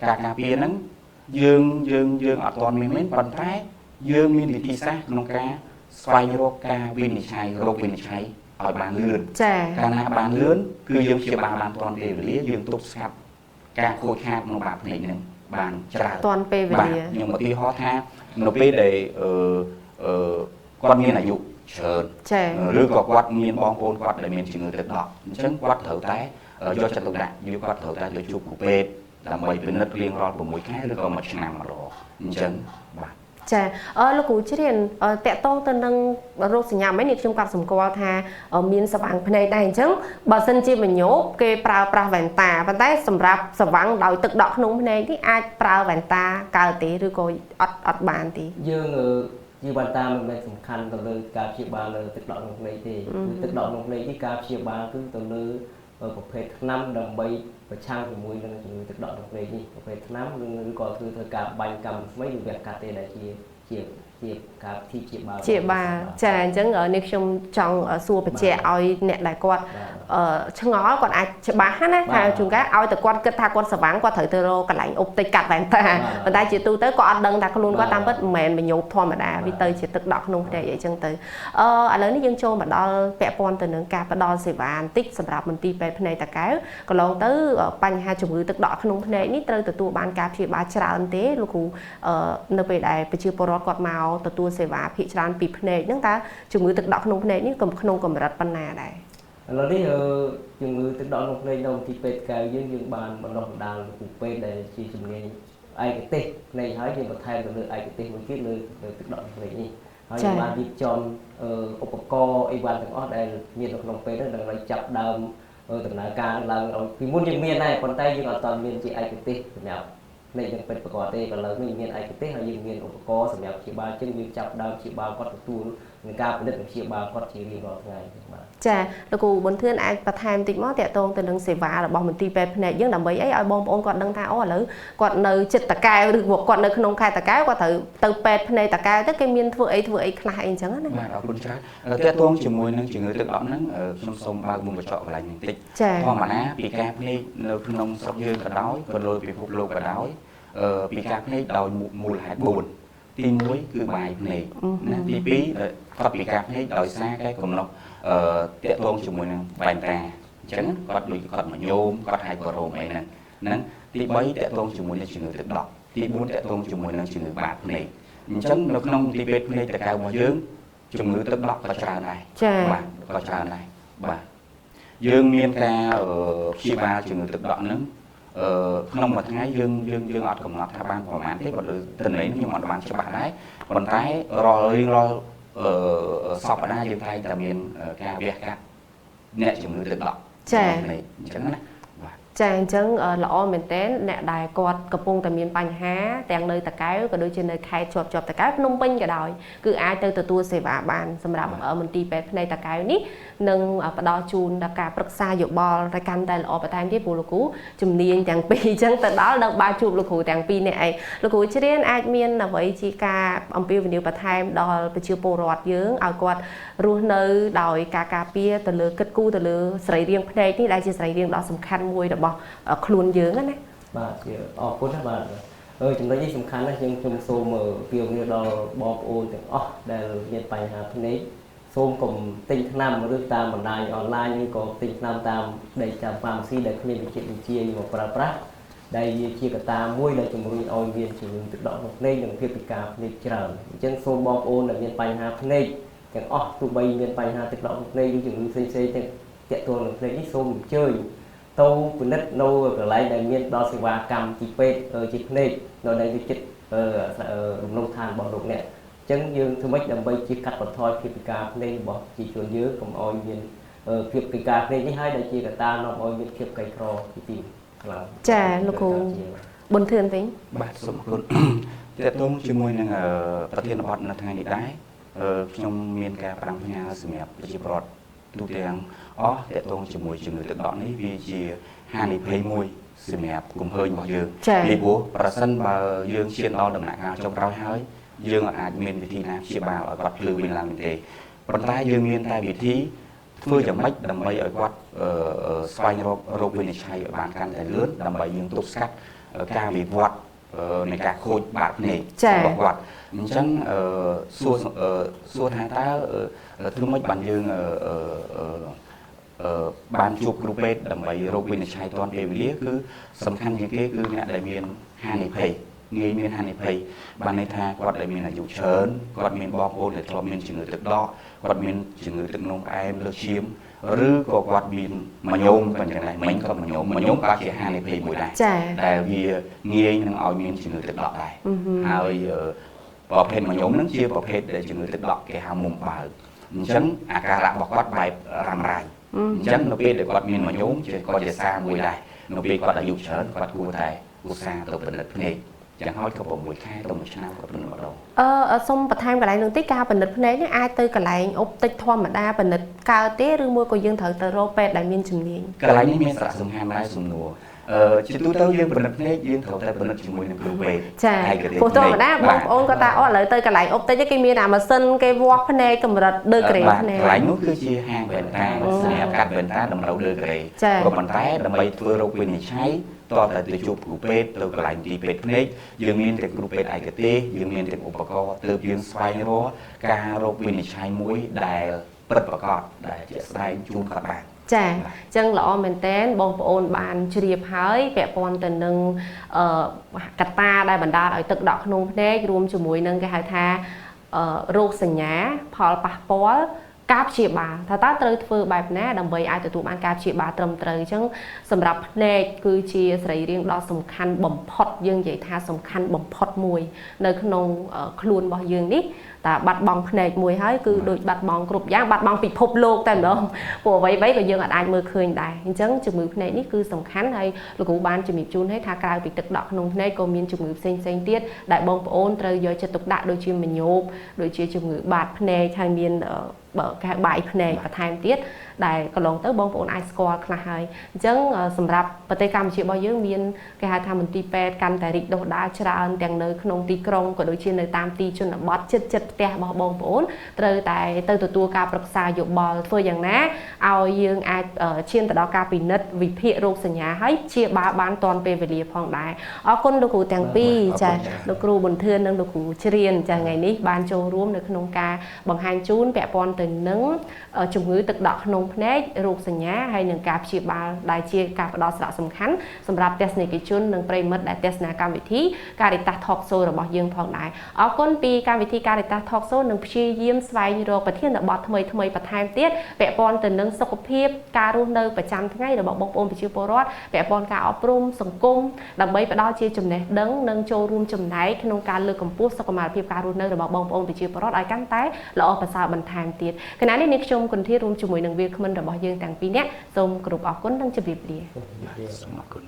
Speaker 3: ការការពារហ្នឹងយើងអត់ទាន់មានប៉ុន្តែយើងមានវិធីសាស្ត្រក្នុងការស្វែងរកការវិនិច្ឆ័យរោគវិនិច្ឆ័យឲ្យបានលឿនកាលណាបានលឿនគឺយើងព្យាបាលបានទាន់ពេលវេលាយើងទប់ស្កាត់ការខូចខាតក្នុងបាតភ្នែកហ្នឹងបានច្រើន
Speaker 1: ទាន់ពេលវេលា
Speaker 3: ខ្ញុំឧទាហរណ៍ថានៅពេលដែលគាត់មានអាយុច្រើនឬក៏គាត់មានបងប្អូនគាត់ដែលមានជំងឺទឹកដក់អញ្ចឹងគាត់ត្រូវតែយកចិត្តទុកដាក់គាត់ត្រូវតែទៅជួបគ្រូពេទ្យដើម្បីពិនិត្យរៀងរាល់6ខែឬក៏1ឆ្នាំម្ដងអញ្ចឹងបាទ
Speaker 1: ចាលោកគ្រូជ្រៀនតកតងទៅនឹងរោគសញ្ញានេះខ្ញុំក៏សម្គាល់ថាមានស្វាំងភ្នែកដែរអញ្ចឹងបើសិនជាមញោបគេប្រើប្រាស់វ៉ែនតាប៉ុន្តែសម្រាប់ស្វាំងដោយទឹកដក់ក្នុងភ្នែកនេះអាចប្រើវ៉ែនតាកើតទេឬក៏អត់បានទេ
Speaker 2: យើងជាវ៉ែនតាមិនមែនសំខាន់ទៅលើការព្យាបាលលើទឹកដក់ក្នុងភ្នែកទេគឺទឹកដក់ក្នុងភ្នែកនេះការព្យាបាលគឺទៅលើប្រភេទថ្នាំដើម្បីប្រឆាំងជាមួយនឹងជំងឺទឹកដក់ក្នុងភ្នែកនេះប្រភេទថ្នាំឬក៏ធ្វើការបាញ់កម្មថ្មីឬវគ្គកាត់ទេដែលជាការទីជា
Speaker 1: បាលចាអញ្ចឹងនេះខ្ញុំចង់សួរបញ្ជាក់ឲ្យអ្នកដែលគាត់ឆ្ងល់គាត់អាចច្បាស់ណាថាជួនកាលឲ្យតែគាត់គិតថាគាត់ស្វាំងគាត់ត្រូវទៅរកកន្លែងអុបតិចកាត់វ៉ែនតាប៉ុន្តែជាទូទៅគាត់អត់ដឹងថាខ្លួនគាត់តាមពិតមិនមែនមញោបធម្មតាវាទៅជាទឹកដក់ក្នុងភ្នែកអីចឹងទៅឥឡូវនេះយើងចូលមកដល់ពាក់ព័ន្ធទៅនឹងការផ្ដល់សេវាបន្តិចសម្រាប់មន្ទីរពេទ្យភ្នែកតាកែវកន្លងទៅបញ្ហាជំងឺទឹកដក់ក្នុងភ្នែកនេះត្រូវទទួលបានការព្យាបាលច្រើនទេលោកគ្រូនៅពេលដែលប្រជាពលរដ្ឋគាត់មកទទួលសេវាភាគច្រើនពីភ្នែកហ្នឹងតើជំងឺទឹកដក់ក្នុងភ្នែកនេះក្នុងកម្រិតប៉ុណ្ណាដែរ
Speaker 2: ឥឡូវនេះជំងឺទឹកដក់ក្នុងភ្នែកនៅមន្ទីរពេទ្យកែវយើងបានបណ្ដុះបណ្ដាលគ្រូពេទ្យដែលជាជំនាញឯកទេសភ្នែកហើយយើងបន្ថែមទៅលើឯកទេសមួយទៀតលើទឹកដក់ក្នុងភ្នែកនេះហើយយើងបានរៀបចំឧបករណ៍អីវ៉ាន់ទាំងអស់ដែលមាននៅក្នុងពេទ្យហ្នឹងដើម្បីចាប់ដើមដំណើរការឡើងពីមុនយើងមានដែរប៉ុន្តែយើងអត់ទាន់មានជាឯកទេសសម្រាប់ភ្នែកយើងពេទ្យប្រកបទេក៏លើនេះមានឯកទេសហើយយើងមានឧបករណ៍សម្រាប់ព្យាបាលចឹងយើងចាប់ដើមព្យាបាលគាត់ទទួល នឹងការពិនិត្យនិងព្យាបាលគាត់ជារៀងរាល់ថ្ងៃបាទ
Speaker 1: ចាលោកគ្រូប៊ុនធឿនអាចបន្ថែមតិចមកតាក់ទងទៅនឹងសេវារបស់មន្ទីរពេទ្យភ្នែកយើងដើម្បីអីឲ្យបងប្អូនគាត់ដឹងថាអូឥឡូវគាត់នៅចិត្តតកែវឬគាត់នៅក្នុងខេត្តតកែវគាត់ត្រូវទៅពេទ្យភ្នែកតកែវទៅគេមានធ្វើអីខ្លះអីអញ្ចឹងណា
Speaker 3: បាទអរគុណច្រើនតាក់ទងជាមួយនឹងជំងឺទឹកដក់ហ្នឹងខ្ញុំសូមបើកមុំកញ្ចក់កន្លែងនេះបន្តិចធម្មតាពីការភ្នែកនៅក្នុងស្រុកយើងក៏ដោយក៏លើពិភពលោកក៏ដោយពីការភ្នែកដោយមូលហេតុ4ទី1គឺបាយភ្នែកណាទី2គាត់ពីការភ្នែកដោយសារតែកំណត់តាក់ទងជាមួយនឹងបែនតាអញ្ចឹងគាត់ដូចគាត់មកញោមគាត់ហាយបរោមអីហ្នឹងទី3តាក់ទងជាមួយនឹងជំងឺទឹកដក់ទី4តាក់ទងជាមួយនឹងជំងឺបាតភ្នែកអញ្ចឹងនៅក្នុងទីពេទ្យភ្នែកតកែវរបស់យើងជំងឺទឹកដក់ក៏ច្រើនដែរបាទក៏ច្រើនដែរបាទយើងមានការព្យាបាលជំងឺទឹកដក់ហ្នឹងក្នុងមួយថ្ងៃយើងអត់កំណត់ថាបានប្រហែលទេបើលើទិន្នន័យខ្ញុំអត់បានច្បាស់ដែរប៉ុន្តែរៀងរាល់សប្តាហ៍យើងតែងតែមានការវះកាត់អ្នកជំងឺទឹកដក់
Speaker 1: ចា
Speaker 3: អញ្ចឹងណា
Speaker 1: ចាអញ្ចឹងល្អមែនតើអ្នកដែលគាត់កំពុងតែមានបញ្ហាទាំងនៅតកែវក៏ដូចជានៅខេត្តជាប់តកែវភ្នំពេញក៏ដោយគឺអាចទៅទទួលសេវាបានសម្រាប់មន្ទីរពេទ្យភ្នែកតកែវនេះនឹងផ្ដល់ជូនដល់ការប្រឹក្សាយោបល់តែកាន់តែល្អបន្ថែមទៀតព្រោះលោកគ្រូជំនាញទាំងពីរអញ្ចឹងទៅដល់នឹងបានជួបលោកគ្រូទាំងពីរនេះឯងលោកគ្រូជ្រានអាចមានអ្វីជាការអំពាវនាវបន្ថែមដល់ប្រជាពលរដ្ឋយើងឲ្យគាត់រស់នៅដោយការការពារទៅលើគិតគូរទៅលើសរីរាង្គភ្នែកនេះដែលជាសរីរាង្គដ៏សំខាន់មួយរបស់ខ្លួនយើងណា
Speaker 2: បាទអរគុណណាបាទចំណុចនេះសំខាន់ណាស់ខ្ញុំសូមពីវាដល់បងប្អូនទាំងអស់ដែលមានបញ្ហាភ្នែកសូមកុំទិញថ្នាំឬតាមបណ្ដាញអនឡាញឬក៏ទិញថ្នាំតាមដីតាមហ្វាម៉ាស៊ីដែលគ្មានវិជ្ជាជីវៈមកប្រើប្រាស់ដែលវាជាកត្តាមួយដែលជំរុញឲ្យមានជំងឺទឹកដក់ក្នុងភ្នែកនិងភាពពិការភ្នែកច្រើនអញ្ចឹងសូមបងប្អូនដែលមានបញ្ហាភ្នែកទាំងអស់ទោះបីមានបញ្ហាទឹកដក់ក្នុងភ្នែកឬជំងឺផ្សេងៗទាំងទាក់ទងនឹងភ្នែកនេះសូមអញ្ជើញទៅពិនិត្យនៅកន្លែងដែលមានដល់សេវាកម្មទីពេទ្យជាភ្នែកនៅในវិចិត្ររំលងឋានរបស់លោកអ្នកអញ្ចឹងយើងធ្វើម៉េចដើម្បីជាកាត់បន្ថយភាពពិការភ្នែករបស់ប្រជាជនយើងកុំឲ្យមានភាពពិការភ្នែកនេះហើយដែលជាកត្តានាំឲ្យមានភាពក្រីក្រទីខ្លាំង
Speaker 1: ចាលោកគ្រូប៊ុនធឿនវិញ
Speaker 3: បាទសូមអរគុណតើតោងជាមួយនឹងប្រធានបទនៅថ្ងៃនេះដែរខ្ញុំមានការប្រាំផ្ញើសម្រាប់ប្រជាពលរដ្ឋទូទាំងអស់តើតោងជាមួយជំងឺទឹកដក់នេះវាជាហានិភ័យមួយសម្រាប់គំហើញរបស់យើងពីព្រោះប្រសិនបើយើងឈានដល់ដំណាក់កាលចុងក្រោយហើយយើងអាចមានវិធីណាព្យាបាលឲ្យគាត់ភ្លឺវិញឡើងទេប៉ុន្តែយើងមានតែវិធីធ្វើយ៉ាងម៉េចដើម្បីឲ្យគាត់ស្វែងរករោគវិនិច្ឆ័យឲ្យបានកាន់តែលឿនដើម្បីយើងទប់ស្កាត់ការវិវត្តនៃការខូចបាតភ្នែករបស់គាត់អញ្ចឹងសួរថាតើធ្វើម៉េចបានយើងបានជួបគ្រូពេទ្យដើម្បីរោគវិនិច្ឆ័យទាន់ពេលវេលាគឺសំខាន់ជាងគេគឺអ្នកដែលមានហានិភ័យងាយមានហានិភ័យបានន័យថាគាត់ដែលមានអាយុច្រើនគាត់មានបងប្អូនដែលធ្លាប់មានជំងឺទឹកដក់គាត់មានជំងឺទឹកនោមផ្អែមលើសឈាមឬក៏គាត់មានមញោមក៏យ៉ាងដែរមិញក៏មញោមក៏ជាហានិភ័យមួយដែរដែលវាងាយនឹងឲ្យមានជំងឺទឹកដក់ដែរហើយប្រភេទមញោមហ្នឹងជាប្រភេទដែលជំងឺទឹកដក់គេហៅមុំបើកអញ្ចឹងអាការៈរបស់គាត់បែបរ៉ាំរ៉ៃអញ្ចឹងនៅពេលដែលគាត់មានមញោមក៏ជាសារមួយដែរនៅពេលគាត់អាយុច្រើនគាត់គួរតែឧស្សាហ៍ទៅពិនិត្យភ្នែកយ៉ាងហោចក៏6ខែទៅ1ឆ្នាំក៏ពិនិត្យម្ដង
Speaker 1: សូមបន្ថែមកន្លែងនោះតិចការពិនិត្យភ្នែកនេះអាចទៅកន្លែងអុបតិចធម្មតាពិនិត្យកើតទេឬមួយក៏យើងត្រូវទៅរកពេទ្យដែលមានជំនាញ
Speaker 3: កន្លែងនេះមានសារៈសំខាន់ដែរសំណួរជាទូទៅយើងពិនិត្យភ្នែកយើងត្រូវតែពិនិត្យជាមួយនឹងគ្រូពេទ្យ
Speaker 1: ចាព្រោះធម្មតាបងប្អូនគាត់ថាអូឥឡូវទៅកន្លែងអុបតិចគេមានអាម៉ាស៊ីនគេវាស់ភ្នែកកម្រិតដឺក្រេភ្នែក
Speaker 3: កន្លែងនោះគឺជាហាងវ៉ែនតាសម្រាប់កាត់វ៉ែនតាតម្រូវដឺក្រេក៏ប៉ុន្តែដើម្បីធ្វើរោគវិនិច្ឆ័យតើទៅជួបគ្រូពេទ្យទៅកន្លែងទីពេទ្យភ្នែកយើងមានតែគ្រូពេទ្យឯកទេសយើងមានតែឧបករណ៍ទើបយើងស្វែងរកការរោគវិនិច្ឆ័យមួយដែលពិតប្រាកដដែលជាក់ស្ដែងជូនគាត់បាន
Speaker 1: ចាអញ្ចឹងល្អមែនតើបងប្អូនបានជ្រាបហើយពាក់ព័ន្ធទៅនឹងកត្តាដែលបណ្ដាលឲ្យទឹកដក់ក្នុងភ្នែករួមជាមួយនឹងគេហៅថារោគសញ្ញាផលប៉ះពាល់ការព្យាបាលថាតើត្រូវធ្វើបែបណាដើម្បីឲ្យទទួលបានការព្យាបាលត្រឹមត្រូវអញ្ចឹងសម្រាប់ភ្នែកគឺជាសរីរាង្គដ៏សំខាន់បំផុតយើងនិយាយថាសំខាន់បំផុតមួយនៅក្នុងខ្លួនរបស់យើងនេះ តែបាត់បង់ផ្នែកមួយហើយគឺដូចបាត់បង់គ្រប់យ៉ាងបាត់បង់ពិភពលោកតែម្ដងព្រោះអ្វីៗក៏យើងអាចមើលឃើញដែរអញ្ចឹងជំងឺភ្នែកនេះគឺសំខាន់ហើយលោកគ្រូបានជំរាបជូនឲ្យថាក្រៅពីទឹកដក់ក្នុងភ្នែកក៏មានជំងឺផ្សេងទៀតដែលបងប្អូនត្រូវយកចិត្តទុកដាក់ដូចជាមញោបដូចជាជំងឺបាតភ្នែកហើយមានបើគេហៅបាយភ្នែកបន្ថែមទៀតដែលកន្លងទៅបងប្អូនអាចស្គាល់ខ្លះហើយអញ្ចឹងសម្រាប់ប្រទេសកម្ពុជារបស់យើងមានគេហៅថាមន្ទីរពេទ្យកាន់តែរីកដុះដាលច្រើនទាំងនៅក្នុងទីក្រុងក៏ដូចជានៅតាមទីជនបទជិតផ្ទះរបស់បងប្អូនត្រូវតែទៅទទួលការប្រឹក្សាយោបល់ធ្វើយ៉ាងណាឲ្យយើងអាចឈានទៅដល់ការពិនិត្យវិភាគរោគសញ្ញាហើយព្យាបាលបានទាន់ពេលវេលាផងដែរអរគុណលោកគ្រូទាំងពីរចាលោកគ្រូប៊ុនធឿននិងលោកគ្រូជ្រៀនចាថ្ងៃនេះបានចូលរួមនៅក្នុងការបង្ហាញជូនពាក់ព័ន្ធទៅនឹងជំងឺទឹកដក់ក្នុងភ្នែករោគសញ្ញាហើយនឹងការព្យាបាលដែលជាការផ្ដល់សារៈសំខាន់សម្រាប់ទស្សនិកជននិងប្រិយមិត្តដែលទស្សនាកម្មវិធី Caritas Talk Show របស់យើងផងដែរអរគុណពីកម្មវិធី Caritas Talk Show នឹងព្យាយាមស្វែងរកប្រធានបទថ្មីបន្ថែមទៀតពាក់ព័ន្ធទៅនឹងសុខភាពការរស់នៅប្រចាំថ្ងៃរបស់បងប្អូនប្រជាពលរដ្ឋពាក់ព័ន្ធការអប់រំសង្គមដើម្បីផ្ដល់ជាចំណេះដឹងនិងចូលរួមចំណែកក្នុងការលើកកម្ពស់សុខុមាលភាពការរស់នៅរបស់បងប្អូនប្រជាពលរដ្ឋឲ្យកាន់តែល្អប្រសើរបន្ថែមទៀតខណៈនេះនាងខ្ញុំគុនធារួមជាមួយនឹងវាគ្មិនរបស់យើងទាំងពីរនាក់សូមគោរពអរគុណនិងជម្រាបលា
Speaker 3: សូមអរគុណ